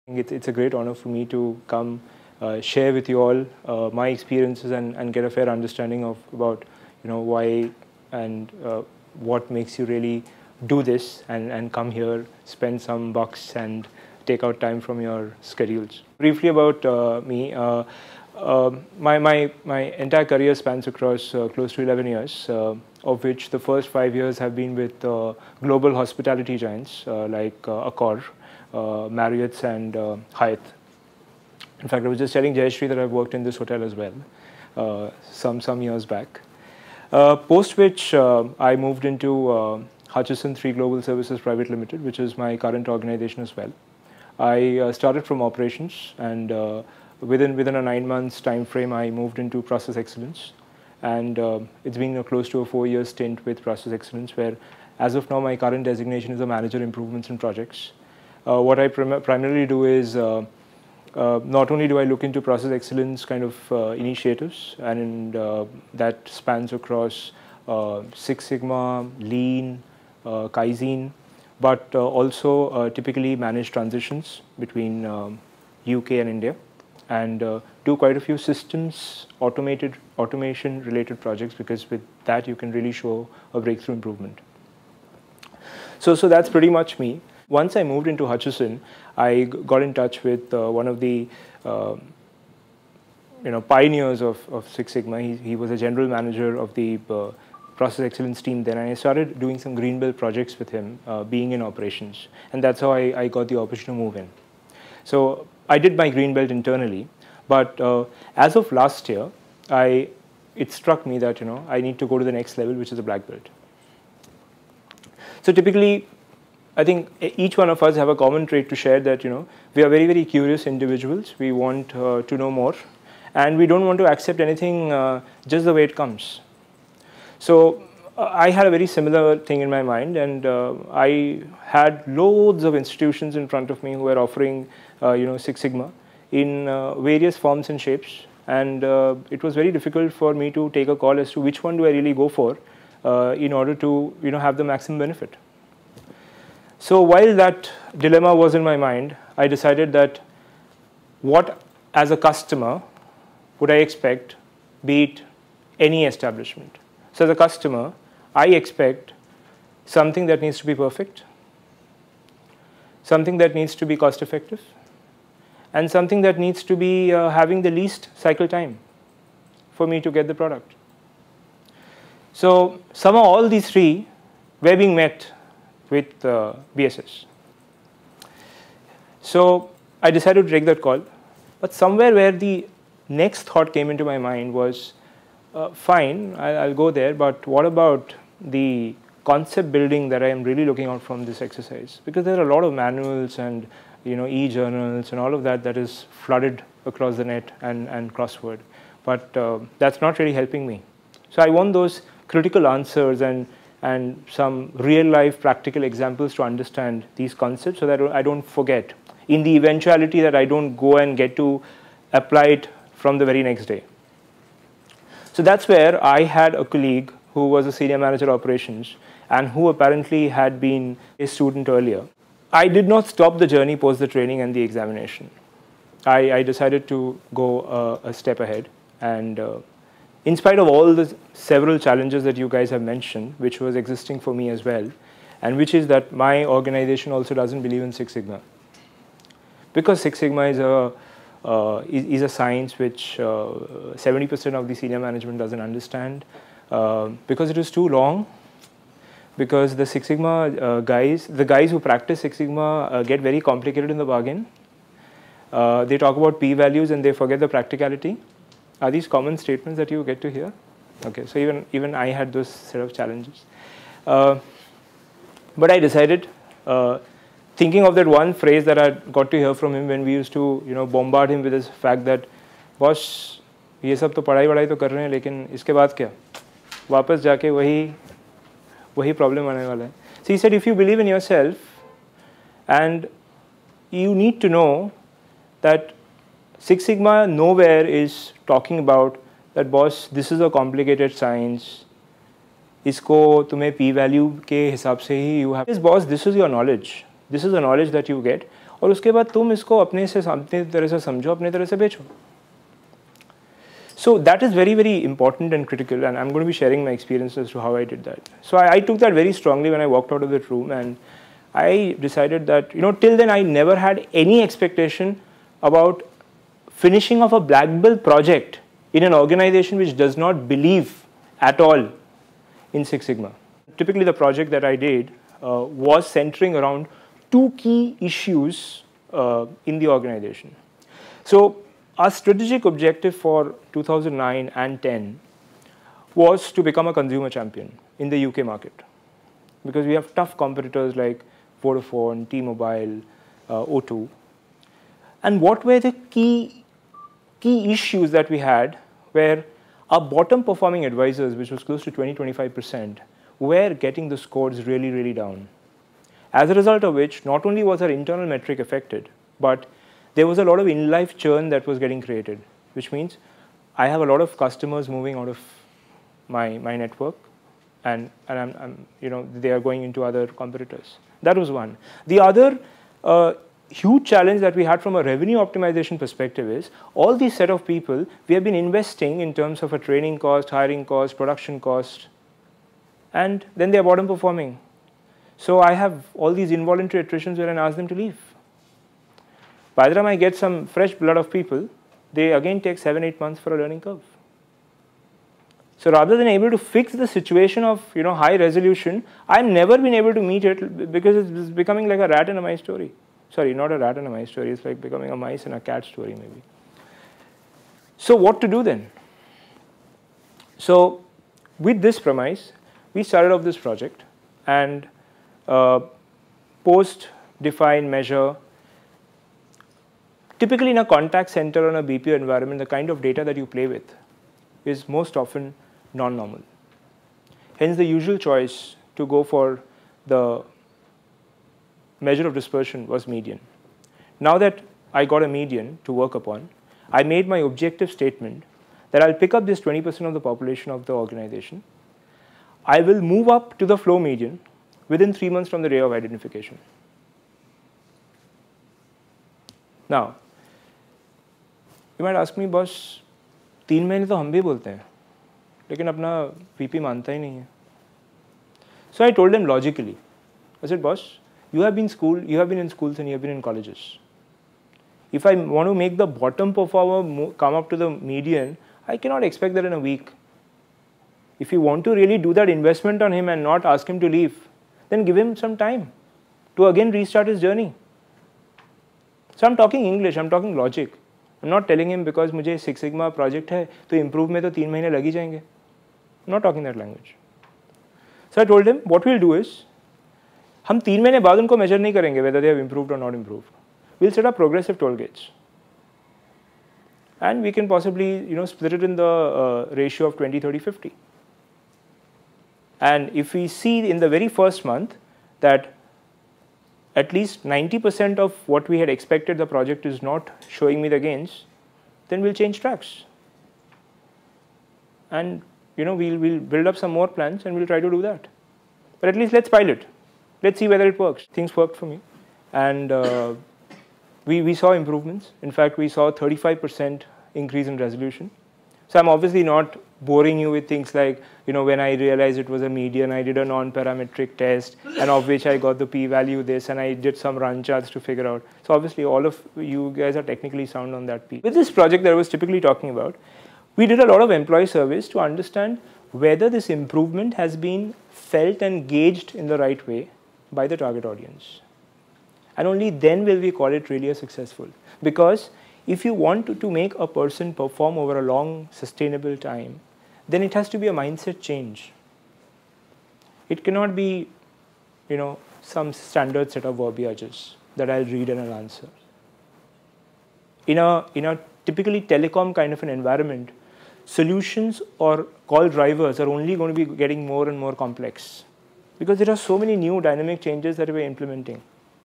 It's a great honor for me to come share with you all my experiences and get a fair understanding of about why and what makes you really do this and come here, spend some bucks and take out time from your schedules. Briefly about me, my entire career spans across close to 11 years, of which the first 5 years have been with global hospitality giants like Accor, Marriott's and Hyatt. In fact, I was just telling Jayashree that I've worked in this hotel as well some years back. Post which I moved into Hutchison 3 Global Services Private Limited, which is my current organization as well. I started from operations, and within a 9 months time frame, I moved into process excellence, and it's been close to a 4-year stint with process excellence, where as of now my current designation is a manager improvements and projects. What I primarily do is not only do I look into process excellence kind of initiatives, and that spans across Six Sigma, Lean, Kaizen, but also typically manage transitions between UK and India, and do quite a few systems, automation related projects, because with that you can really show a breakthrough improvement. So that's pretty much me. Once I moved into Hutchison, I got in touch with one of the pioneers of Six Sigma. He was a general manager of the process excellence team then, and I started doing some green belt projects with him, being in operations, and that's how I got the opportunity to move in. So I did my green belt internally, but as of last year, it struck me that I need to go to the next level, which is a black belt. So typically, I think each one of us have a common trait to share, that we are very, very curious individuals. We want to know more, and we don't want to accept anything just the way it comes. So I had a very similar thing in my mind, and I had loads of institutions in front of me who were offering Six Sigma in various forms and shapes, and it was very difficult for me to take a call as to which one do I really go for in order to have the maximum benefit. So while that dilemma was in my mind, I decided that what as a customer would I expect, be it any establishment. So as a customer, I expect something that needs to be perfect, something that needs to be cost effective, and something that needs to be having the least cycle time for me to get the product. So somehow all these three were being met with BSS. So I decided to take that call, but somewhere where the next thought came into my mind was, fine, I'll go there, but what about the concept building that I am really looking out from this exercise? Because there are a lot of manuals and e-journals and all of that is flooded across the net and crossword, but that's not really helping me. So I want those critical answers and some real-life practical examples to understand these concepts, so that I don't forget, in the eventuality that I don't go and get to apply it from the very next day. So that's where I had a colleague who was a senior manager operations and who apparently had been a student earlier. I did not stop the journey post the training and the examination. I decided to go a step ahead, and in spite of all the several challenges that you guys have mentioned, which was existing for me as well, and which is that my organization also doesn't believe in Six Sigma. Because Six Sigma is a science which 70% of the senior management doesn't understand, because it is too long, because the Six Sigma the guys who practice Six Sigma get very complicated in the bargain. They talk about p-values and they forget the practicality. Are these common statements that you get to hear? Okay, so even I had those set of challenges. But I decided, thinking of that one phrase that I got to hear from him when we used to bombard him with this fact that, boss, ये सब तो पढ़ाई वढ़ाई तो कर रहे हैं, लेकिन इसके बाद क्या? वापस जाके वही problem आने वाला है. So he said, if you believe in yourself, and you need to know that Six Sigma nowhere is talking about that, boss, this is a complicated science, इसको तुम्हें p value के हिसाब से ही you have. Yes, boss, this is your knowledge. This is the knowledge that you get. और उसके बाद तुम इसको अपने तरह से समझो, अपने तरह से बेचो. So that is very, very important and critical, and I'm going to be sharing my experience as to how I did that. So I took that very strongly when I walked out of that room, and I decided that, till then I never had any expectation about finishing off a black belt project in an organization which does not believe at all in Six Sigma. Typically the project that I did was centering around two key issues in the organization. So our strategic objective for 2009 and 10 was to become a consumer champion in the UK market, because we have tough competitors like Vodafone, T-Mobile, O2. And what were the key issues that we had, where our bottom performing advisors, which was close to 20-25%, were getting the scores really, really down. As a result of which, not only was our internal metric affected, but there was a lot of in-life churn that was getting created, which means I have a lot of customers moving out of my network, and they are going into other competitors. That was one. The other huge challenge that we had from a revenue optimization perspective is all these set of people we have been investing in terms of a training cost, hiring cost, production cost, and then they are bottom performing. So I have all these involuntary attritions where I ask them to leave. By the time I get some fresh blood of people, they again take 7-8 months for a learning curve. So rather than able to fix the situation of high resolution, I've never been able to meet it, because it's becoming like a rat and a mice story. Sorry, not a rat and a mice story. It's like becoming a mice and a cat story maybe. So what to do then? So with this premise, we started off this project, and post, define, measure. Typically in a contact center or a BPO environment, the kind of data that you play with is most often non-normal. Hence the usual choice to go for the measure of dispersion was median. Now that I got a median to work upon, I made my objective statement that I'll pick up this 20% of the population of the organization. I will move up to the flow median within 3 months from the day of identification. Now, you might ask me, boss, 3 महीने तो हम भी बोलते हैं, लेकिन अपना VP मानता ही नहीं है. So I told them logically. I said, boss, you have been in schools and you have been in colleges. If I want to make the bottom performer come up to the median, I cannot expect that in a week. If you want to really do that investment on him and not ask him to leave, then give him some time to again restart his journey. So I'm talking English, I'm talking logic. I'm not telling him because मुझे Six Sigma project है तो improve में तो 3 महीने लग ही जाएंगे. I'm not talking that language. So I told him what we'll do is, हम 3 महीने बाद उनको measure नहीं करेंगे whether they have improved or not improved. We'll set up progressive toll gates, and we can possibly split it in the ratio of 20, 30, 50. And if we see in the very first month that at least 90% of what we had expected the project is not showing me the gains, then we'll change tracks. And we'll build up some more plans and we'll try to do that. But at least let's pilot. Let's see whether it works. Things worked for me, and we saw improvements. In fact, we saw 35% increase in resolution. So I'm obviously not boring you with things like, when I realized it was a median, I did a non-parametric test, and of which I got the p-value this, and I did some run charts to figure out. So obviously all of you guys are technically sound on that p. With this project that I was typically talking about, we did a lot of employee surveys to understand whether this improvement has been felt and gauged in the right way by the target audience. And only then will we call it really a successful. Because if you want to make a person perform over a long, sustainable time, then it has to be a mindset change. It cannot be, some standard set of verbiages that I'll read and I'll answer. In a typically telecom kind of an environment, solutions or call drivers are only going to be getting more and more complex, because there are so many new dynamic changes that we're implementing.